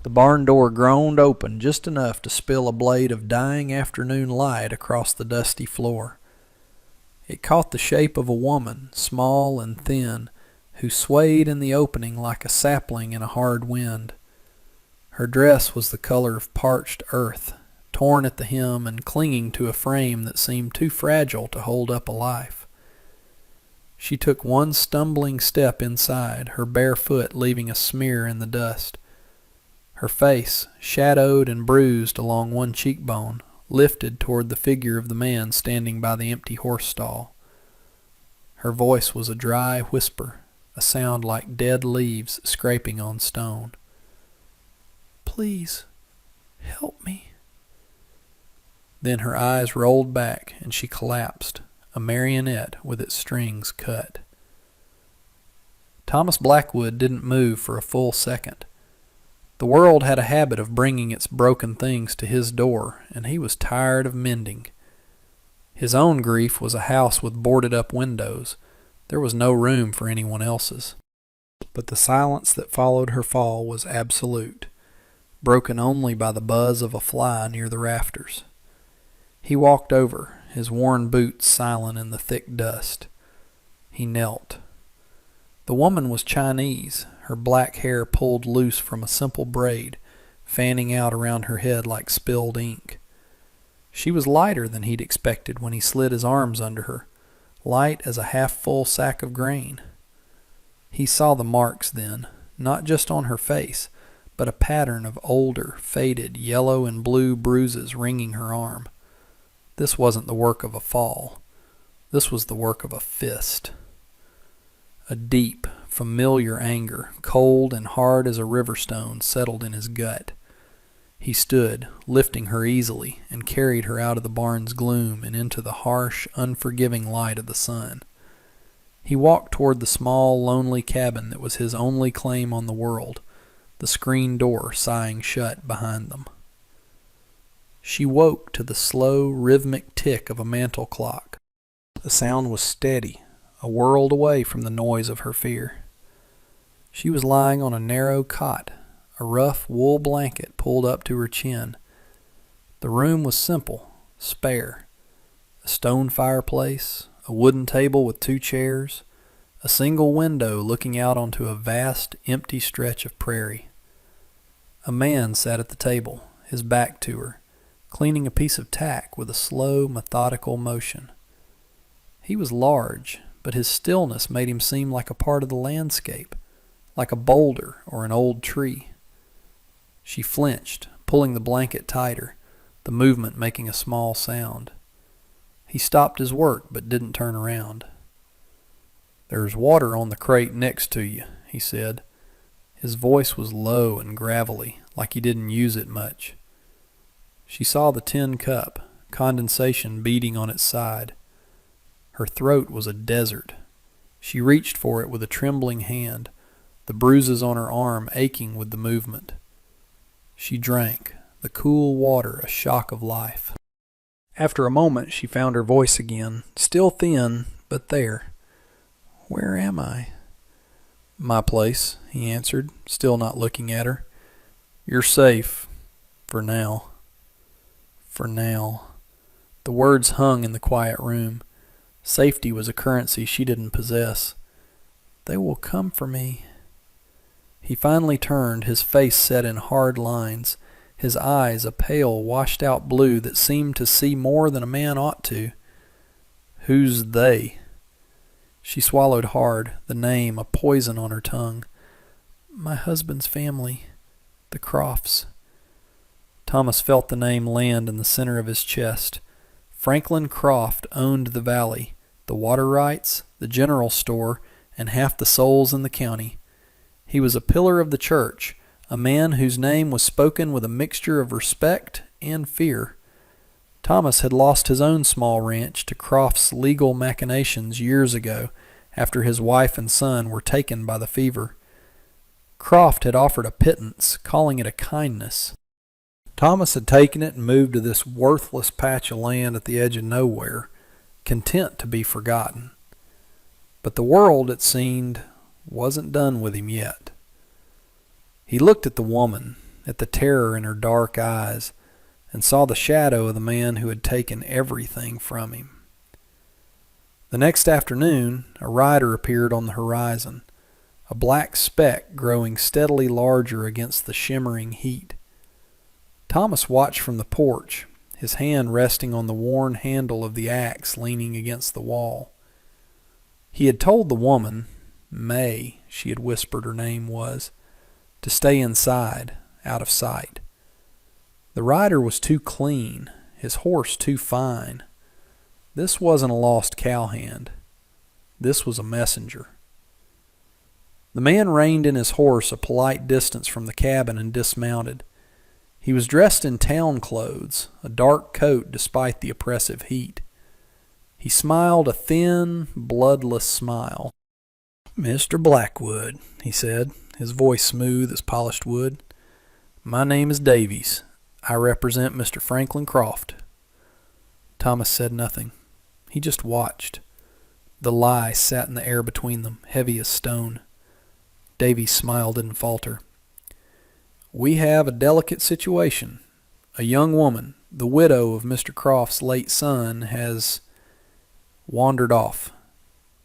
The barn door groaned open just enough to spill a blade of dying afternoon light across the dusty floor. It caught the shape of a woman, small and thin, who swayed in the opening like a sapling in a hard wind. Her dress was the color of parched earth, torn at the hem and clinging to a frame that seemed too fragile to hold up a life. She took one stumbling step inside, her bare foot leaving a smear in the dust. Her face, shadowed and bruised along one cheekbone, lifted toward the figure of the man standing by the empty horse stall. Her voice was a dry whisper, a sound like dead leaves scraping on stone. "Please, help me." Then her eyes rolled back and she collapsed, a marionette with its strings cut. Thomas Blackwood didn't move for a full second. The world had a habit of bringing its broken things to his door, and he was tired of mending. His own grief was a house with boarded-up windows. There was no room for anyone else's. But the silence that followed her fall was absolute, broken only by the buzz of a fly near the rafters. He walked over, his worn boots silent in the thick dust. He knelt. The woman was Chinese, her black hair pulled loose from a simple braid, fanning out around her head like spilled ink. She was lighter than he'd expected when he slid his arms under her, light as a half-full sack of grain. He saw the marks then, not just on her face, but a pattern of older, faded yellow and blue bruises ringing her arm. This wasn't the work of a fall. This was the work of a fist. A deep, familiar anger, cold and hard as a river stone, settled in his gut. He stood, lifting her easily, and carried her out of the barn's gloom and into the harsh, unforgiving light of the sun. He walked toward the small, lonely cabin that was his only claim on the world, the screen door sighing shut behind them. She woke to the slow, rhythmic tick of a mantel clock. The sound was steady, a world away from the noise of her fear. She was lying on a narrow cot, a rough wool blanket pulled up to her chin. The room was simple, spare. A stone fireplace, a wooden table with 2 chairs, a single window looking out onto a vast, empty stretch of prairie. A man sat at the table, his back to her, cleaning a piece of tack with a slow, methodical motion. He was large, but his stillness made him seem like a part of the landscape, like a boulder or an old tree. She flinched, pulling the blanket tighter, the movement making a small sound. He stopped his work but didn't turn around. "There's water on the crate next to you," he said. His voice was low and gravelly, like he didn't use it much. She saw the tin cup, condensation beading on its side. Her throat was a desert. She reached for it with a trembling hand, the bruises on her arm aching with the movement. She drank, the cool water a shock of life. After a moment she found her voice again, still thin, but there. "Where am I?" "My place," he answered, still not looking at her. "You're safe. For now." For now. The words hung in the quiet room. Safety was a currency she didn't possess. "They will come for me." He finally turned, his face set in hard lines, his eyes a pale, washed-out blue that seemed to see more than a man ought to. "Who's they?" She swallowed hard, the name a poison on her tongue. "My husband's family, the Crofts." Thomas felt the name land in the center of his chest. Franklin Croft owned the valley, the water rights, the general store, and half the souls in the county. He was a pillar of the church, a man whose name was spoken with a mixture of respect and fear. Thomas had lost his own small ranch to Croft's legal machinations years ago, after his wife and son were taken by the fever. Croft had offered a pittance, calling it a kindness. Thomas had taken it and moved to this worthless patch of land at the edge of nowhere, content to be forgotten. But the world, it seemed, wasn't done with him yet. He looked at the woman, at the terror in her dark eyes, and saw the shadow of the man who had taken everything from him. The next afternoon, a rider appeared on the horizon, a black speck growing steadily larger against the shimmering heat. Thomas watched from the porch, his hand resting on the worn handle of the axe leaning against the wall. He had told the woman, May, she had whispered her name was, to stay inside, out of sight. The rider was too clean, his horse too fine. This wasn't a lost cowhand. This was a messenger. The man reined in his horse a polite distance from the cabin and dismounted. He was dressed in town clothes, a dark coat despite the oppressive heat. He smiled a thin, bloodless smile. "Mr. Blackwood," he said, his voice smooth as polished wood. "My name is Davies. I represent Mr. Franklin Croft." Thomas said nothing. He just watched. The lie sat in the air between them, heavy as stone. Davies' smile didn't falter. "We have a delicate situation. A young woman, the widow of Mr. Croft's late son, has wandered off.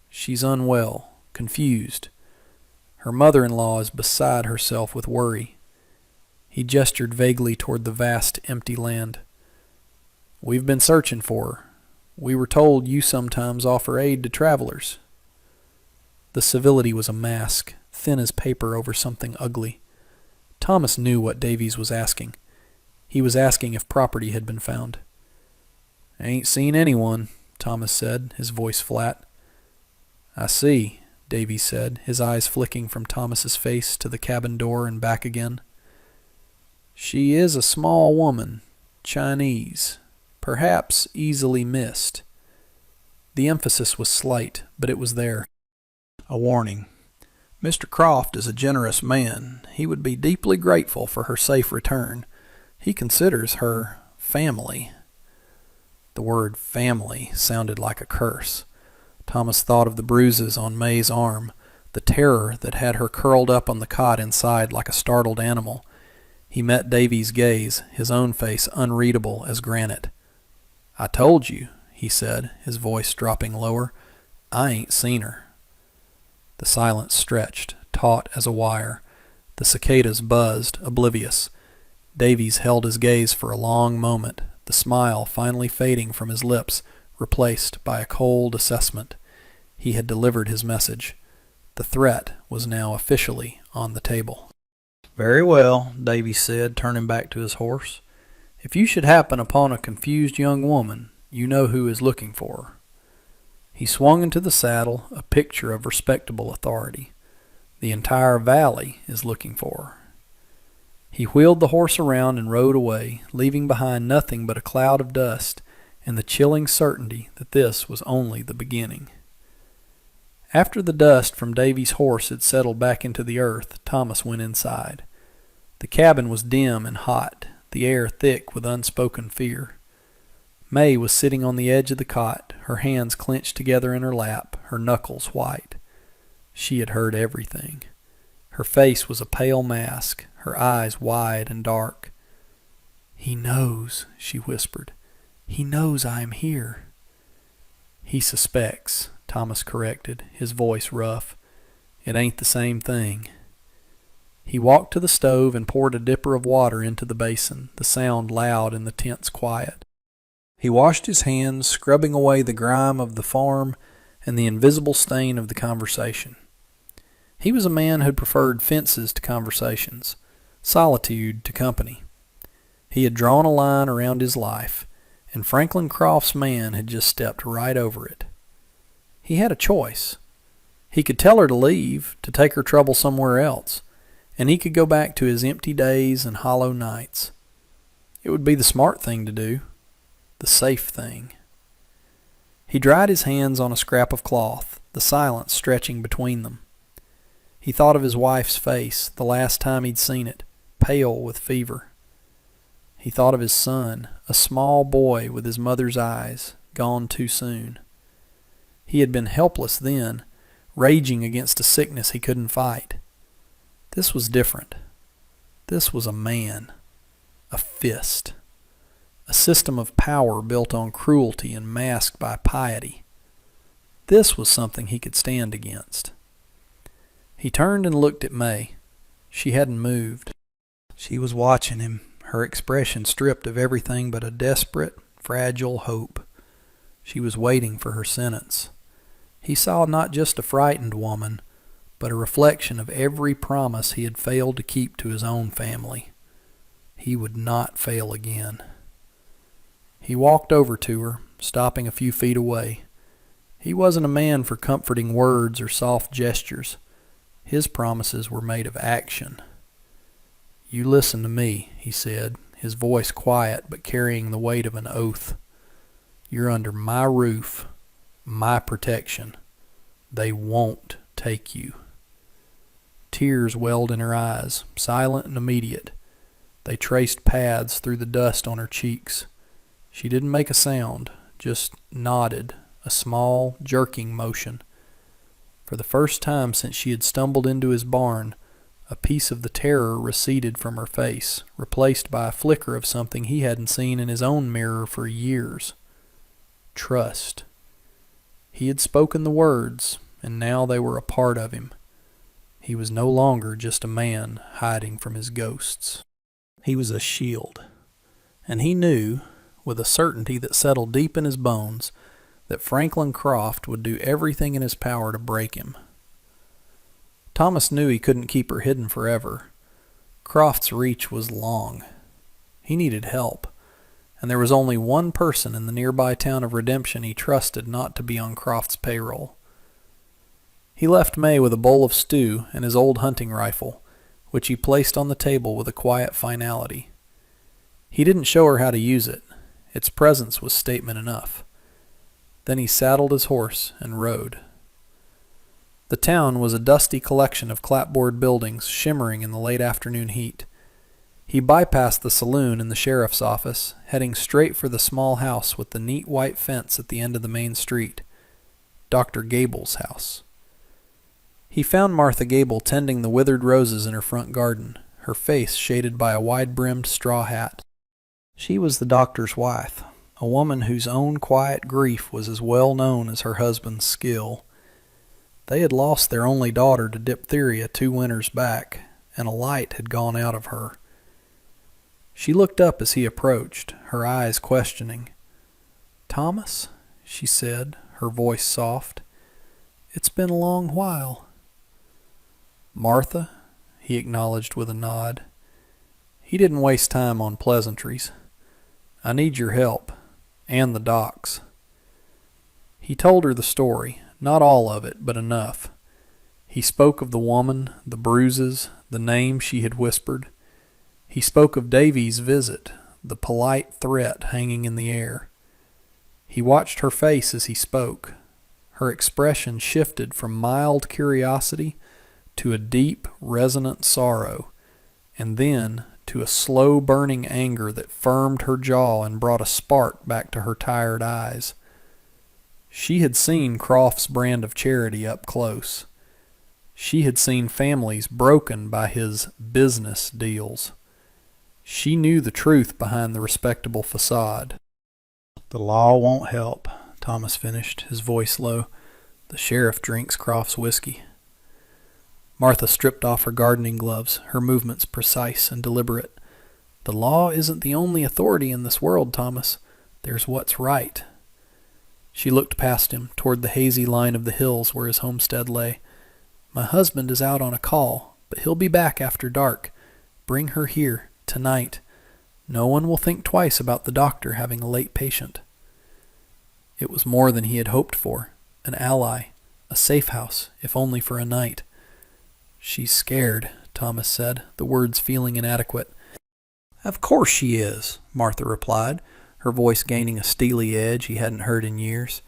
She's unwell, confused. Her mother-in-law is beside herself with worry." He gestured vaguely toward the vast, empty land. "We've been searching for her. We were told you sometimes offer aid to travelers." The civility was a mask, thin as paper over something ugly. Thomas knew what Davies was asking. He was asking if property had been found. "Ain't seen anyone," Thomas said, his voice flat. "I see," Davies said, his eyes flicking from Thomas's face to the cabin door and back again. "She is a small woman, Chinese, perhaps easily missed." The emphasis was slight, but it was there. A warning. "Mr. Croft is a generous man. He would be deeply grateful for her safe return. He considers her family." The word family sounded like a curse. Thomas thought of the bruises on May's arm, the terror that had her curled up on the cot inside like a startled animal. He met Davies' gaze, his own face unreadable as granite. "I told you," he said, his voice dropping lower. "I ain't seen her." The silence stretched, taut as a wire. The cicadas buzzed, oblivious. Davies held his gaze for a long moment, the smile finally fading from his lips, replaced by a cold assessment. He had delivered his message. The threat was now officially on the table. "Very well," Davies said, turning back to his horse. "If you should happen upon a confused young woman, you know who is looking for her." He swung into the saddle, a picture of respectable authority. "The entire valley is looking for her." He wheeled the horse around and rode away, leaving behind nothing but a cloud of dust and the chilling certainty that this was only the beginning. After the dust from Davies' horse had settled back into the earth, Thomas went inside. The cabin was dim and hot, the air thick with unspoken fear. May was sitting on the edge of the cot, her hands clenched together in her lap, her knuckles white. She had heard everything. Her face was a pale mask, her eyes wide and dark. "He knows," she whispered. "He knows I am here." "He suspects," Thomas corrected, his voice rough. "It ain't the same thing." He walked to the stove and poured a dipper of water into the basin, the sound loud in the tense quiet. He washed his hands, scrubbing away the grime of the farm and the invisible stain of the conversation. He was a man who preferred fences to conversations, solitude to company. He had drawn a line around his life, and Franklin Croft's man had just stepped right over it. He had a choice. He could tell her to leave, to take her trouble somewhere else, and he could go back to his empty days and hollow nights. It would be the smart thing to do, the safe thing. He dried his hands on a scrap of cloth, the silence stretching between them. He thought of his wife's face, the last time he'd seen it, pale with fever. He thought of his son, a small boy with his mother's eyes, gone too soon. He had been helpless then, raging against a sickness he couldn't fight. This was different. This was a man, a fist, a system of power built on cruelty and masked by piety. This was something he could stand against. He turned and looked at May. She hadn't moved. She was watching him, her expression stripped of everything but a desperate, fragile hope. She was waiting for her sentence. He saw not just a frightened woman, but a reflection of every promise he had failed to keep to his own family. He would not fail again. He walked over to her, stopping a few feet away. He wasn't a man for comforting words or soft gestures. His promises were made of action. "You listen to me," he said, his voice quiet but carrying the weight of an oath. "You're under my roof, my protection. They won't take you." Tears welled in her eyes, silent and immediate. They traced paths through the dust on her cheeks. She didn't make a sound, just nodded, a small, jerking motion. For the first time since she had stumbled into his barn, a piece of the terror receded from her face, replaced by a flicker of something he hadn't seen in his own mirror for years. Trust. He had spoken the words, and now they were a part of him. He was no longer just a man hiding from his ghosts. He was a shield. And he knew, with a certainty that settled deep in his bones, that Franklin Croft would do everything in his power to break him. Thomas knew he couldn't keep her hidden forever. Croft's reach was long. He needed help, and there was only one person in the nearby town of Redemption he trusted not to be on Croft's payroll. He left May with a bowl of stew and his old hunting rifle, which he placed on the table with a quiet finality. He didn't show her how to use it. Its presence was statement enough. Then he saddled his horse and rode. The town was a dusty collection of clapboard buildings shimmering in the late afternoon heat. He bypassed the saloon and the sheriff's office, heading straight for the small house with the neat white fence at the end of the main street. Dr. Gable's house. He found Martha Gable tending the withered roses in her front garden, her face shaded by a wide-brimmed straw hat. She was the doctor's wife, a woman whose own quiet grief was as well known as her husband's skill. They had lost their only daughter to diphtheria 2 winters back, and a light had gone out of her. She looked up as he approached, her eyes questioning. "Thomas," she said, her voice soft. "It's been a long while." "Martha," he acknowledged with a nod. He didn't waste time on pleasantries. "I need your help, and the doc's." He told her the story. Not all of it, but enough. He spoke of the woman, the bruises, the name she had whispered. He spoke of Davy's visit, the polite threat hanging in the air. He watched her face as he spoke. Her expression shifted from mild curiosity to a deep, resonant sorrow, and then to a slow burning anger that firmed her jaw and brought a spark back to her tired eyes. She had seen Croft's brand of charity up close. She had seen families broken by his business deals. She knew the truth behind the respectable facade. "The law won't help," Thomas finished, his voice low. "The sheriff drinks Croft's whiskey." Martha stripped off her gardening gloves, her movements precise and deliberate. "The law isn't the only authority in this world, Thomas. There's what's right." She looked past him, toward the hazy line of the hills where his homestead lay. "My husband is out on a call, but he'll be back after dark. Bring her here, tonight. No one will think twice about the doctor having a late patient." It was more than he had hoped for. An ally, a safe house, if only for a night. "She's scared," Thomas said, the words feeling inadequate. "Of course she is," Martha replied, her voice gaining a steely edge he hadn't heard in years.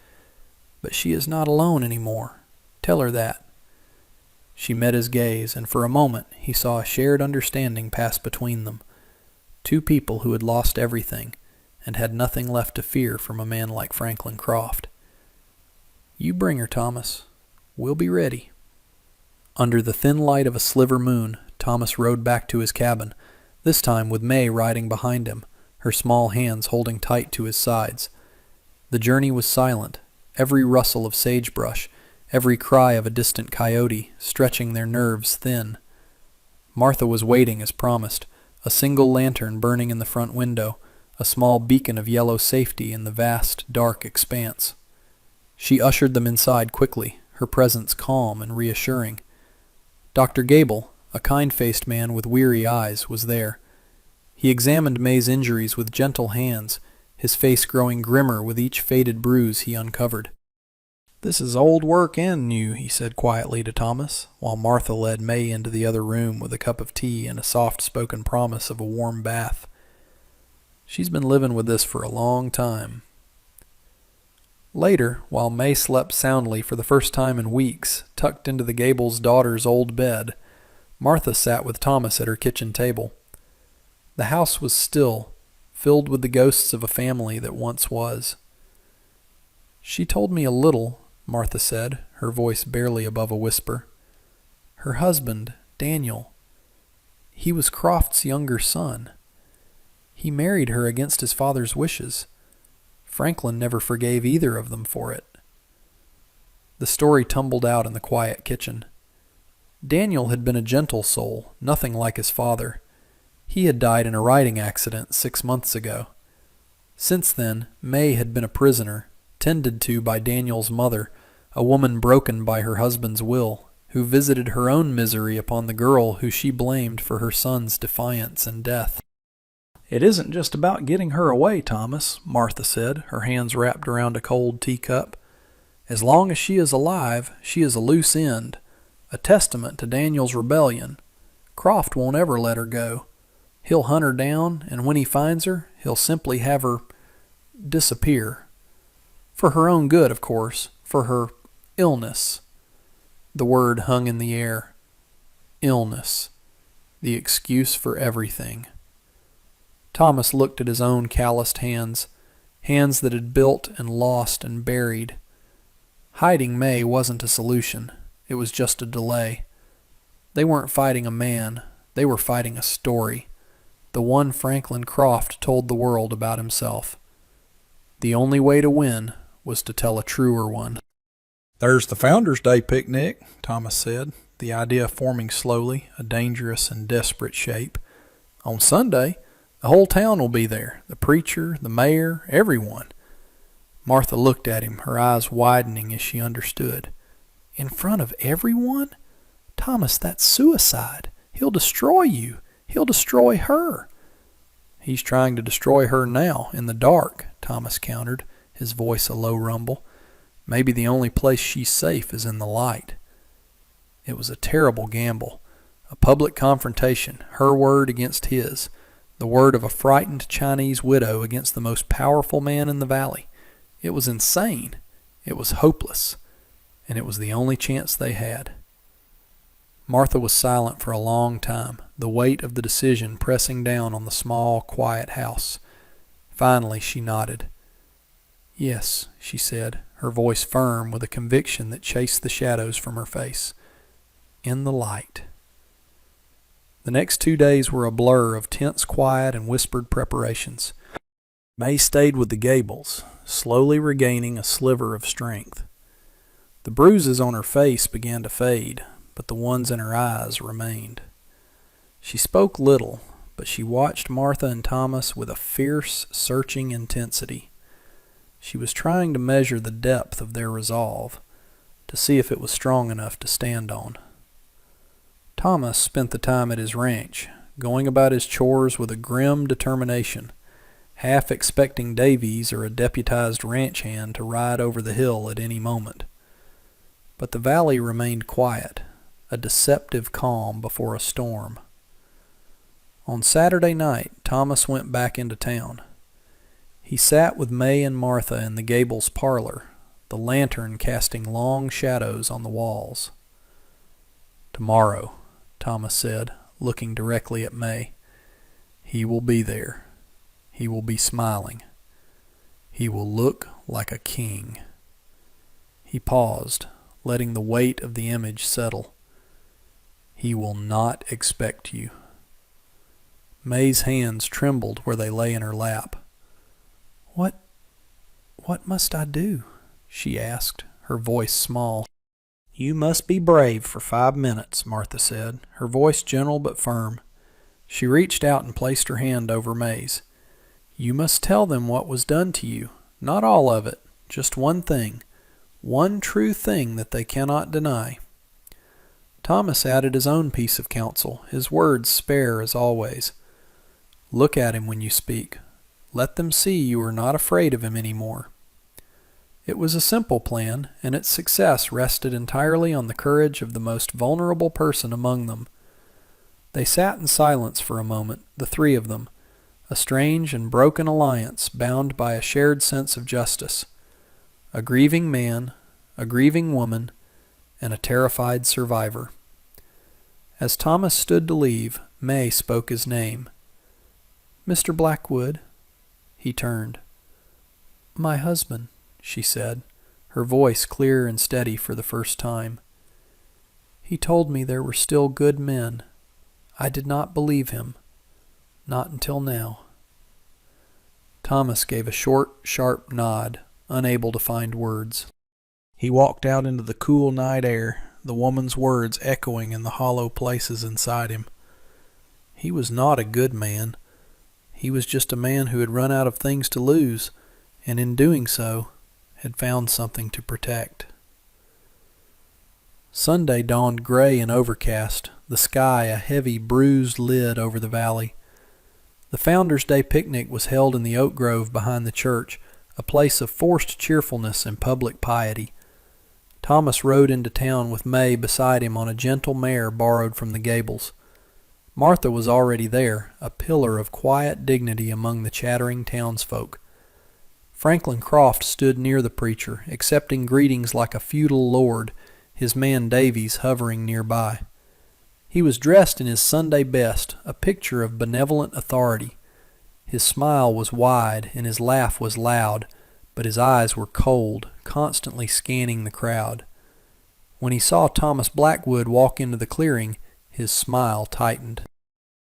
"But she is not alone anymore. Tell her that." She met his gaze, and for a moment he saw a shared understanding pass between them. 2 people who had lost everything and had nothing left to fear from a man like Franklin Croft. "You bring her, Thomas. We'll be ready." Under the thin light of a sliver moon, Thomas rode back to his cabin, this time with May riding behind him, her small hands holding tight to his sides. The journey was silent, every rustle of sagebrush, every cry of a distant coyote, stretching their nerves thin. Martha was waiting as promised, a single lantern burning in the front window, a small beacon of yellow safety in the vast, dark expanse. She ushered them inside quickly, her presence calm and reassuring. Dr. Gable, a kind-faced man with weary eyes, was there. He examined May's injuries with gentle hands, his face growing grimmer with each faded bruise he uncovered. "This is old work and new," he said quietly to Thomas, while Martha led May into the other room with a cup of tea and a soft-spoken promise of a warm bath. "She's been living with this for a long time." Later, while May slept soundly for the first time in weeks, tucked into the Gables' daughter's old bed, Martha sat with Thomas at her kitchen table. The house was still, filled with the ghosts of a family that once was. "She told me a little," Martha said, her voice barely above a whisper. "Her husband, Daniel, he was Croft's younger son. He married her against his father's wishes. Franklin never forgave either of them for it." The story tumbled out in the quiet kitchen. Daniel had been a gentle soul, nothing like his father. He had died in a riding accident 6 months ago. Since then, May had been a prisoner, tended to by Daniel's mother, a woman broken by her husband's will, who visited her own misery upon the girl who she blamed for her son's defiance and death. "It isn't just about getting her away, Thomas," Martha said, her hands wrapped around a cold teacup. "As long as she is alive, she is a loose end, a testament to Daniel's rebellion. Croft won't ever let her go. He'll hunt her down, and when he finds her, he'll simply have her disappear. For her own good, of course, for her illness." The word hung in the air. Illness. The excuse for everything. Thomas looked at his own calloused hands, hands that had built and lost and buried. Hiding May wasn't a solution. It was just a delay. They weren't fighting a man. They were fighting a story. The one Franklin Croft told the world about himself. The only way to win was to tell a truer one. "There's the Founders' Day picnic," Thomas said, the idea forming slowly, a dangerous and desperate shape. "On Sunday, the whole town will be there, the preacher, the mayor, everyone." Martha looked at him, her eyes widening as she understood. "In front of everyone? Thomas, that's suicide. He'll destroy you. He'll destroy her." "He's trying to destroy her now, in the dark," Thomas countered, his voice a low rumble. "Maybe the only place she's safe is in the light." It was a terrible gamble, a public confrontation, her word against his, the word of a frightened Chinese widow against the most powerful man in the valley. It was insane. It was hopeless. And it was the only chance they had. Martha was silent for a long time, the weight of the decision pressing down on the small, quiet house. Finally, she nodded. "Yes," she said, her voice firm with a conviction that chased the shadows from her face. "In the light." The next 2 days were a blur of tense quiet and whispered preparations. May stayed with the Gables, slowly regaining a sliver of strength. The bruises on her face began to fade, but the ones in her eyes remained. She spoke little, but she watched Martha and Thomas with a fierce, searching intensity. She was trying to measure the depth of their resolve, to see if it was strong enough to stand on. Thomas spent the time at his ranch, going about his chores with a grim determination, half expecting Davies or a deputized ranch hand to ride over the hill at any moment. But the valley remained quiet, a deceptive calm before a storm. On Saturday night, Thomas went back into town. He sat with May and Martha in the Gables' parlor, the lantern casting long shadows on the walls. "Tomorrow," Thomas said, looking directly at May, "he will be there. He will be smiling. He will look like a king." He paused, letting the weight of the image settle. He will not expect you." May's hands trembled where they lay in her lap. What must I do?" she asked, her voice small. "You must be brave for 5 minutes," Martha said, her voice gentle but firm. She reached out and placed her hand over May's. "You must tell them what was done to you. Not all of it, just one thing. One true thing that they cannot deny." Thomas added his own piece of counsel, his words spare as always. "Look at him when you speak. Let them see you are not afraid of him any more." It was a simple plan, and its success rested entirely on the courage of the most vulnerable person among them. They sat in silence for a moment, the three of them, a strange and broken alliance bound by a shared sense of justice. A grieving man, a grieving woman, and a terrified survivor. As Thomas stood to leave, May spoke his name. "Mr. Blackwood." He turned. "My husband," she said, her voice clear and steady for the first time. "He told me there were still good men. I did not believe him. Not until now." Thomas gave a short, sharp nod, unable to find words. He walked out into the cool night air, the woman's words echoing in the hollow places inside him. He was not a good man. He was just a man who had run out of things to lose, and in doing so, had found something to protect. Sunday dawned gray and overcast, the sky a heavy, bruised lid over the valley. The Founders' Day picnic was held in the oak grove behind the church, a place of forced cheerfulness and public piety. Thomas rode into town with May beside him on a gentle mare borrowed from the Gables. Martha was already there, a pillar of quiet dignity among the chattering townsfolk. Franklin Croft stood near the preacher, accepting greetings like a feudal lord, his man Davies hovering nearby. He was dressed in his Sunday best, a picture of benevolent authority. His smile was wide and his laugh was loud, but his eyes were cold, constantly scanning the crowd. When he saw Thomas Blackwood walk into the clearing, his smile tightened.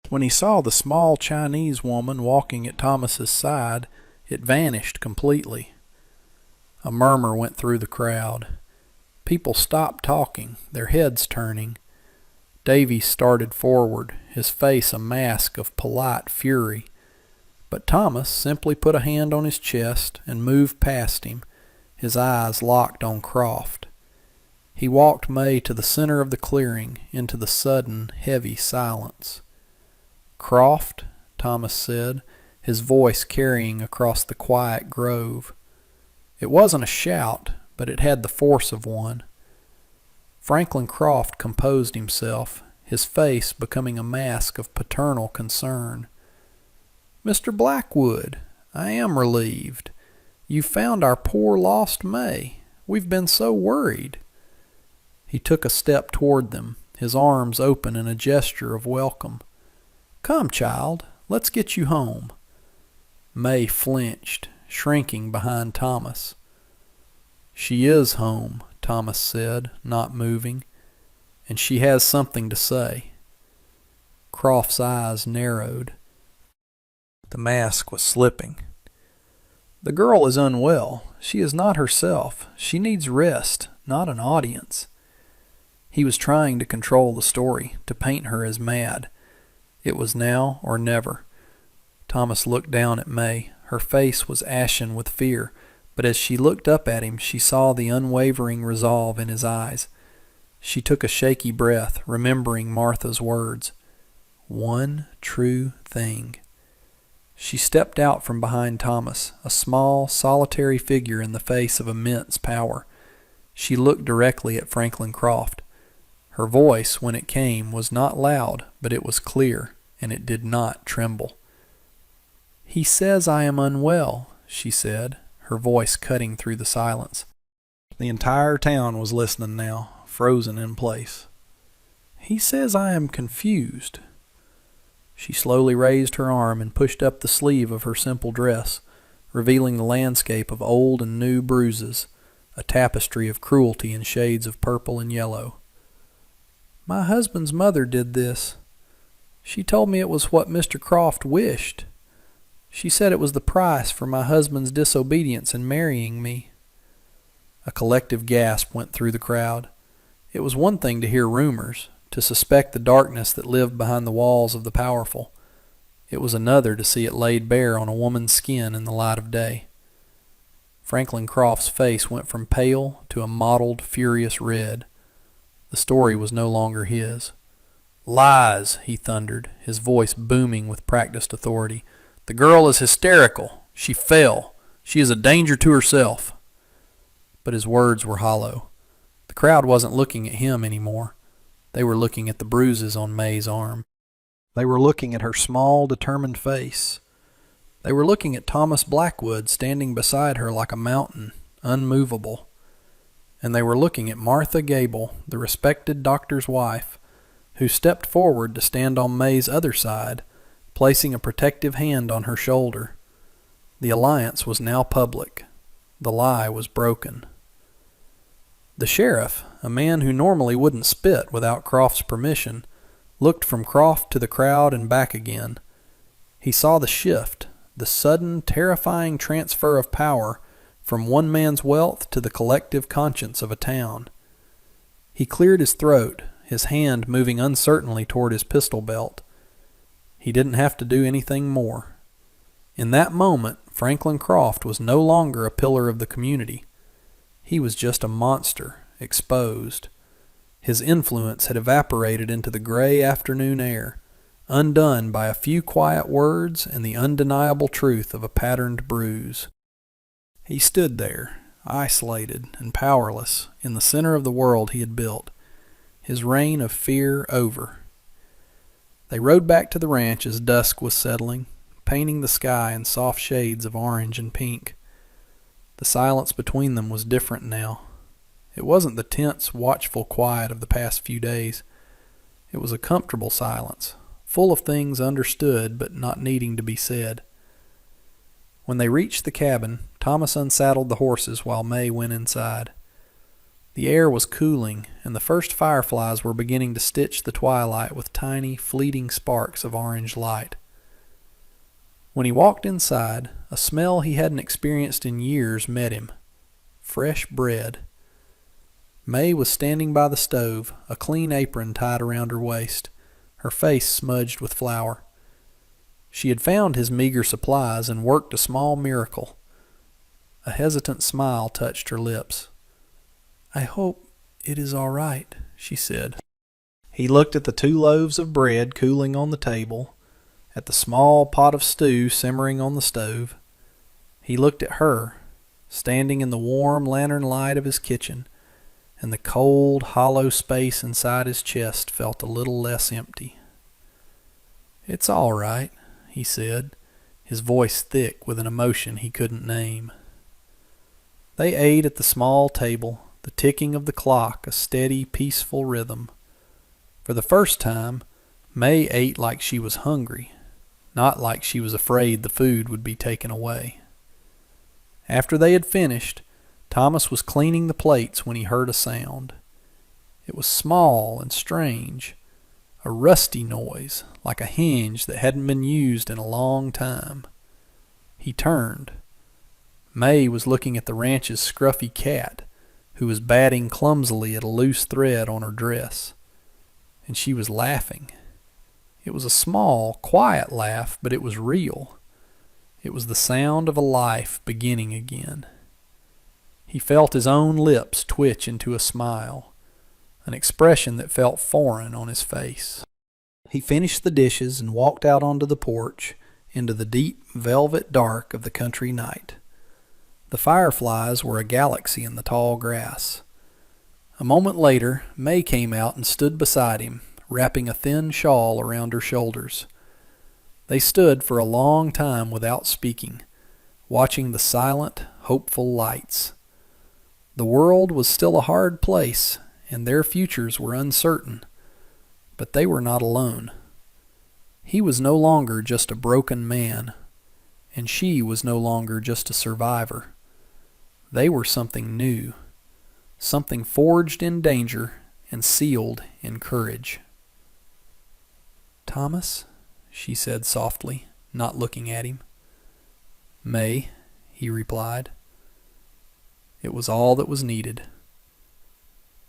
When he saw the small Chinese woman walking at Thomas's side, it vanished completely. A murmur went through the crowd. People stopped talking, their heads turning. Davies started forward, his face a mask of polite fury. But Thomas simply put a hand on his chest and moved past him, his eyes locked on Croft. He walked May to the center of the clearing, into the sudden, heavy silence. "Croft," Thomas said, his voice carrying across the quiet grove. It wasn't a shout, but it had the force of one. Franklin Croft composed himself, his face becoming a mask of paternal concern. "Mr. Blackwood, I am relieved. You found our poor lost May. We've been so worried." He took a step toward them, his arms open in a gesture of welcome. "Come, child, let's get you home." May flinched, shrinking behind Thomas. "She is home," Thomas said, not moving, "and she has something to say." Croft's eyes narrowed. The mask was slipping. "The girl is unwell. She is not herself. She needs rest, not an audience." He was trying to control the story, to paint her as mad. It was now or never. Thomas looked down at May. Her face was ashen with fear, but as she looked up at him, she saw the unwavering resolve in his eyes. She took a shaky breath, remembering Martha's words. One true thing. She stepped out from behind Thomas, a small, solitary figure in the face of immense power. She looked directly at Franklin Croft. Her voice, when it came, was not loud, but it was clear, and it did not tremble. "He says I am unwell," she said, her voice cutting through the silence. The entire town was listening now, frozen in place. "He says I am confused." She slowly raised her arm and pushed up the sleeve of her simple dress, revealing the landscape of old and new bruises, a tapestry of cruelty in shades of purple and yellow. My husband's mother did this. She told me it was what Mr. Croft wished. She said it was the price for my husband's disobedience in marrying me." A collective gasp went through the crowd. It was one thing to hear rumors, to suspect the darkness that lived behind the walls of the powerful. It was another to see it laid bare on a woman's skin in the light of day. Franklin Croft's face went from pale to a mottled, furious red. The story was no longer his. "Lies," he thundered, his voice booming with practiced authority. "The girl is hysterical. She fell. She is a danger to herself." But his words were hollow. The crowd wasn't looking at him anymore. They were looking at the bruises on May's arm. They were looking at her small, determined face. They were looking at Thomas Blackwood standing beside her like a mountain, unmovable. And they were looking at Martha Gable, the respected doctor's wife, who stepped forward to stand on May's other side, placing a protective hand on her shoulder. The alliance was now public. The lie was broken. The sheriff, a man who normally wouldn't spit without Croft's permission, looked from Croft to the crowd and back again. He saw the shift, the sudden, terrifying transfer of power from one man's wealth to the collective conscience of a town. He cleared his throat, his hand moving uncertainly toward his pistol belt. He didn't have to do anything more. In that moment, Franklin Croft was no longer a pillar of the community. He was just a monster, exposed. His influence had evaporated into the gray afternoon air, undone by a few quiet words and the undeniable truth of a patterned bruise. He stood there, isolated and powerless, in the center of the world he had built, his reign of fear over. They rode back to the ranch as dusk was settling, painting the sky in soft shades of orange and pink. The silence between them was different now. It wasn't the tense, watchful quiet of the past few days. It was a comfortable silence, full of things understood but not needing to be said. When they reached the cabin, Thomas unsaddled the horses while May went inside. The air was cooling, and the first fireflies were beginning to stitch the twilight with tiny, fleeting sparks of orange light. When he walked inside, a smell he hadn't experienced in years met him. Fresh bread. May was standing by the stove, a clean apron tied around her waist, her face smudged with flour. She had found his meager supplies and worked a small miracle. A hesitant smile touched her lips. "I hope it is all right," she said. He looked at the 2 loaves of bread cooling on the table, at the small pot of stew simmering on the stove. He looked at her, standing in the warm lantern light of his kitchen, and the cold, hollow space inside his chest felt a little less empty. "It's all right," he said, his voice thick with an emotion he couldn't name. They ate at the small table, the ticking of the clock a steady, peaceful rhythm. For the first time, May ate like she was hungry, not like she was afraid the food would be taken away. After they had finished, Thomas was cleaning the plates when he heard a sound. It was small and strange, a rusty noise, like a hinge that hadn't been used in a long time. He turned. May was looking at the ranch's scruffy cat, who was batting clumsily at a loose thread on her dress. And she was laughing. It was a small, quiet laugh, but it was real. It was the sound of a life beginning again. He felt his own lips twitch into a smile, an expression that felt foreign on his face. He finished the dishes and walked out onto the porch into the deep velvet dark of the country night. The fireflies were a galaxy in the tall grass. A moment later, May came out and stood beside him, wrapping a thin shawl around her shoulders. They stood for a long time without speaking, watching the silent, hopeful lights. The world was still a hard place, and their futures were uncertain, but they were not alone. He was no longer just a broken man, and she was no longer just a survivor. They were something new, something forged in danger and sealed in courage. "Thomas," she said softly, not looking at him. "May," he replied. It was all that was needed.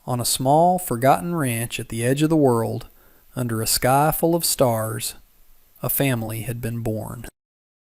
On a small, forgotten ranch at the edge of the world, under a sky full of stars, a family had been born.